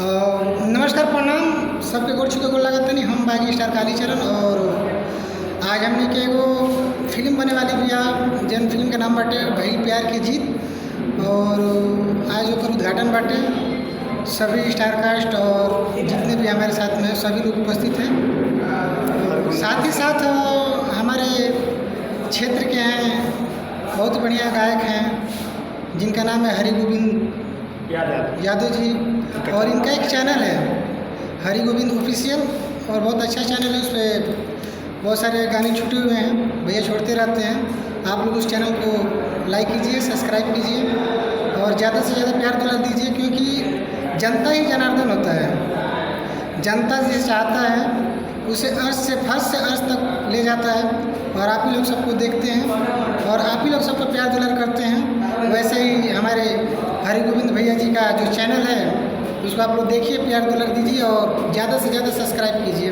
नमस्कार प्रणाम सबके गोड़ छू के गोड़ लागत नहीं। हम बागी स्टार कालीचरण और आज हमने के एगो फिल्म बने वाली बिया जन फिल्म के नाम बाटे भइल प्यार की जीत। और आज ओकर उद्घाटन बाटे। सभी स्टार कास्ट और जितने भी हमारे साथ में हैं सभी लोग उपस्थित हैं। साथ ही साथ हमारे क्षेत्र के हैं बहुत बढ़िया गायक हैं जिनका नाम है हरि गोविंद यादव जी। और इनका एक चैनल है हरि गोविंद ऑफिशियल और बहुत अच्छा चैनल है। उस पर बहुत सारे गाने छूटे हुए हैं, भैया छोड़ते रहते हैं। आप लोग उस चैनल को लाइक कीजिए, सब्सक्राइब कीजिए और ज़्यादा से ज़्यादा प्यार दुलार दीजिए, क्योंकि जनता ही जनार्दन होता है। जनता जिसे चाहता है उसे अर्श से फर्श से अर्श तक ले जाता है और आप ही लोग सबको देखते हैं और आप ही लोग सबको प्यार दुलार करते हैं। वैसे ही हमारे हरि गोविंद भैया जी का जो चैनल है उसको आप लोग देखिए, प्यार दुलार दीजिए और ज़्यादा से ज़्यादा सब्सक्राइब कीजिए।